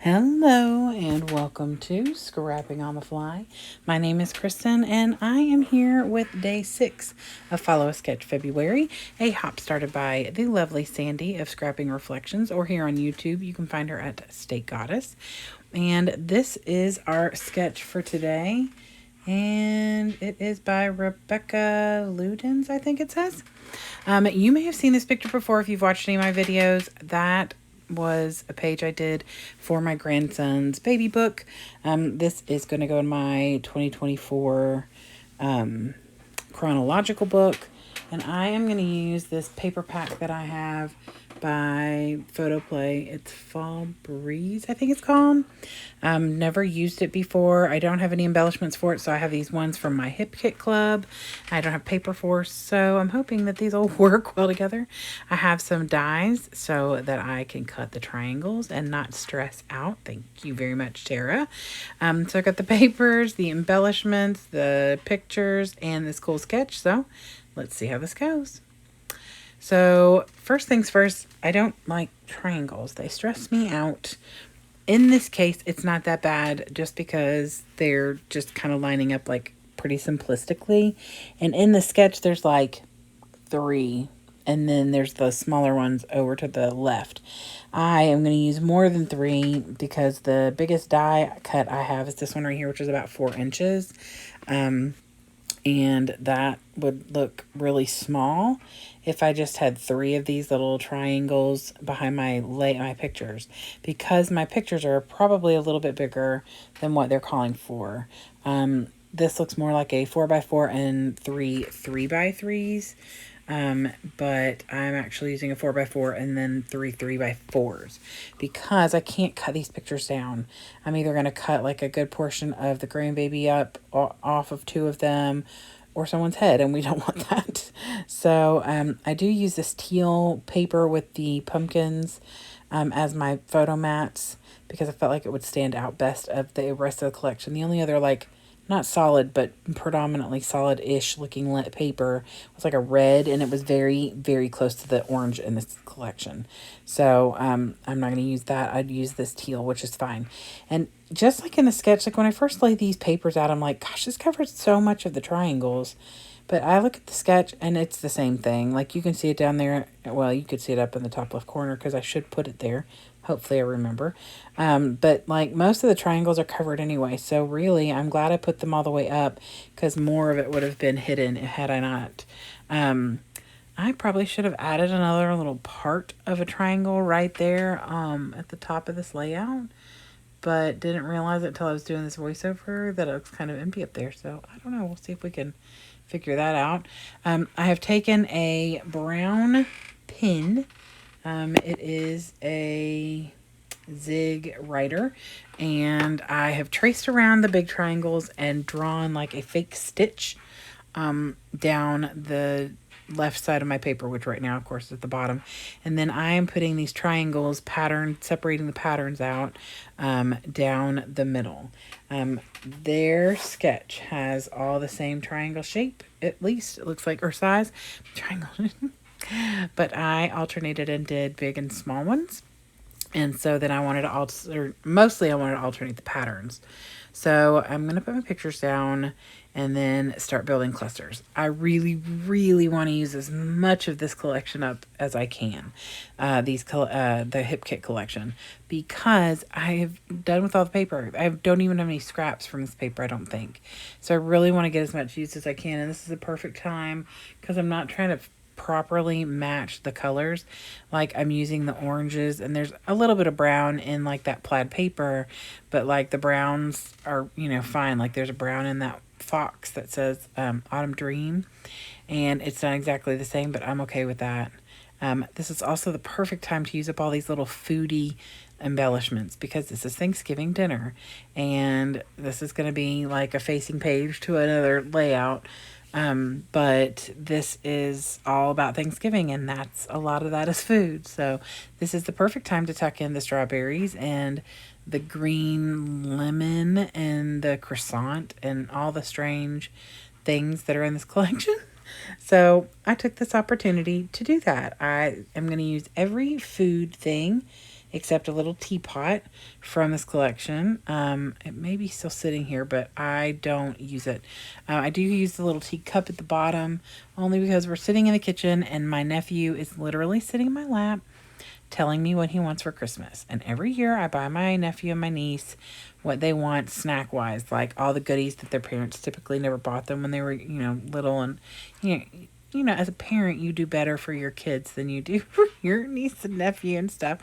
Hello and welcome to Scrapping on the Fly. My name is Kristen and I am here with day 6 of Follow a Sketch February, a hop started by the lovely Sandy of Scrapping Reflections, or here on YouTube you can find her at State Goddess. And this is our sketch for today, and it is by Rebecca Ludens, I think it says. You may have seen this picture before if you've watched any of my videos. That was a page I did for my grandson's baby book. This is going to go in my 2024 chronological book. And I am going to use this paper pack that I have by Photoplay. It's Fall Breeze, I think it's called. Never used it before. I don't have any embellishments for it, so I have these ones from my Hip Kit Club. I don't have paper for, so I'm hoping that these all work well together. I have some dies so that I can cut the triangles and not stress out. Thank you very much, Tara. So I got the papers, the embellishments, the pictures, and this cool sketch. So let's see how this goes. So first things first, I don't like triangles. They stress me out. In this case, it's not that bad just because they're just kind of lining up like pretty simplistically. And in the sketch, there's like 3, and then there's the smaller ones over to the left. I am going to use more than 3 because the biggest die cut I have is this one right here, which is about 4 inches. And that would look really small if I just had 3 of these little triangles behind my pictures, because my pictures are probably a little bit bigger than what they're calling for. This looks more like a 4x4 and 3 3x3s. But I'm actually using a 4x4 and then 3 3x4s because I can't cut these pictures down. I'm either going to cut like a good portion of the grandbaby up off of 2 of them or someone's head, and we don't want that. So I do use this teal paper with the pumpkins as my photo mats because I felt like it would stand out best of the rest of the collection. The only other like not solid, but predominantly solid-ish looking paper was like a red, and it was very, very close to the orange in this collection. So I'm not going to use that. I'd use this teal, which is fine. And just like in the sketch, like when I first laid these papers out, I'm like, gosh, this covers so much of the triangles. But I look at the sketch, and it's the same thing. Like, you can see it down there. Well, you could see it up in the top left corner because I should put it there. Hopefully I remember. But like most of the triangles are covered anyway. So really, I'm glad I put them all the way up because more of it would have been hidden had I not. I probably should have added another little part of a triangle right there at the top of this layout, but didn't realize it until I was doing this voiceover that it looks kind of empty up there. So I don't know. We'll see if we can figure that out. I have taken a brown pin. It is a Zig Writer, and I have traced around the big triangles and drawn like a fake stitch down the left side of my paper, which right now of course is at the bottom, and then I am putting these triangles separating the patterns out down the middle. Their sketch has all the same triangle shape, at least it looks like, or size triangle. But I alternated and did big and small ones. And so then I wanted to mostly I wanted to alternate the patterns. So I'm going to put my pictures down and then start building clusters. I really, really want to use as much of this collection up as I can. The Hip Kit collection, because I have done with all the paper. I don't even have any scraps from this paper, I don't think. So I really want to get as much use as I can. And this is the perfect time because I'm not trying to properly match the colors. Like, I'm using the oranges, and there's a little bit of brown in like that plaid paper, but like the browns are, fine. Like, there's a brown in that fox that says Autumn Dream, and it's not exactly the same, but I'm okay with that. This is also the perfect time to use up all these little foodie embellishments because this is Thanksgiving dinner, and this is going to be like a facing page to another layout. But this is all about Thanksgiving, and a lot of that is food. So this is the perfect time to tuck in the strawberries and the green lemon and the croissant and all the strange things that are in this collection. So I took this opportunity to do that. I am going to use every food thing except a little teapot from this collection. It may be still sitting here, but I don't use it. I do use the little teacup at the bottom, only because we're sitting in the kitchen and my nephew is literally sitting in my lap telling me what he wants for Christmas. And every year I buy my nephew and my niece what they want snack wise, like all the goodies that their parents typically never bought them when they were, little. And, as a parent, you do better for your kids than you do for your niece and nephew and stuff.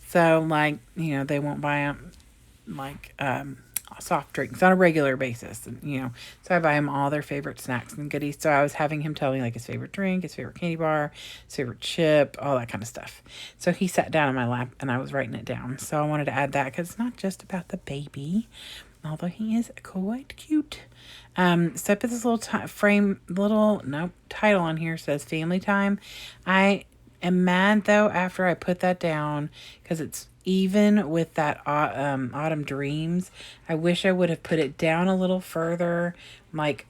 So, like, they won't buy them, like, soft drinks on a regular basis. And, so I buy him all their favorite snacks and goodies. So I was having him tell me like his favorite drink, his favorite candy bar, his favorite chip, all that kind of stuff. So he sat down in my lap and I was writing it down. So I wanted to add that because it's not just about the baby, although he is quite cute. So I put this little title on here, says family time. I am mad though after I put that down because it's even with that autumn dreams. I wish I would have put it down a little further, like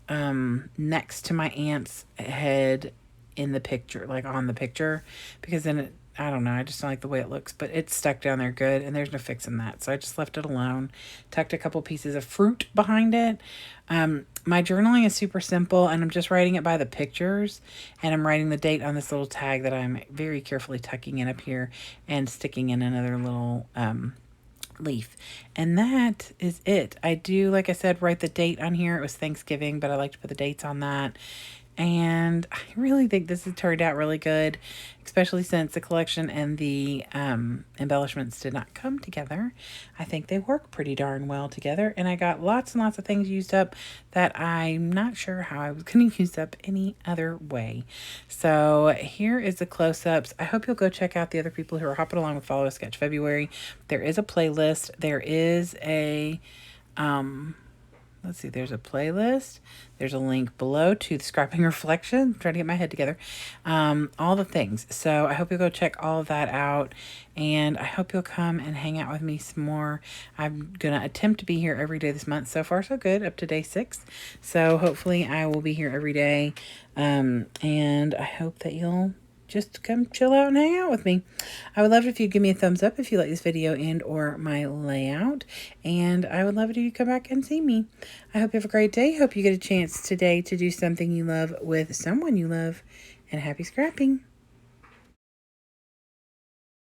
next to my aunt's head in the picture, like on the picture, because then I don't know, I just don't like the way it looks, but it's stuck down there good and there's no fixing that. So I just left it alone, tucked a couple pieces of fruit behind it. My journaling is super simple and I'm just writing it by the pictures, and I'm writing the date on this little tag that I'm very carefully tucking in up here and sticking in another little leaf. And that is it. I do, like I said, write the date on here. It was Thanksgiving, but I like to put the dates on that. And I really think this has turned out really good, especially since the collection and the embellishments did not come together. I think they work pretty darn well together, and I got lots and lots of things used up that I'm not sure how I was going to use up any other way. So here is the close-ups. I hope you'll go check out the other people who are hopping along with Follow a Sketch February. There is a playlist. There is a... let's see, there's a playlist. There's a link below to the Scrapping Reflection. I'm trying to get my head together. All the things. So I hope you'll go check all of that out. And I hope you'll come and hang out with me some more. I'm going to attempt to be here every day this month. So far, so good. Up to day 6. So hopefully I will be here every day. And I hope that you'll just come chill out and hang out with me. I would love it if you'd give me a thumbs up if you like this video and or my layout. And I would love it if you come back and see me. I hope you have a great day. Hope you get a chance today to do something you love with someone you love. And happy scrapping.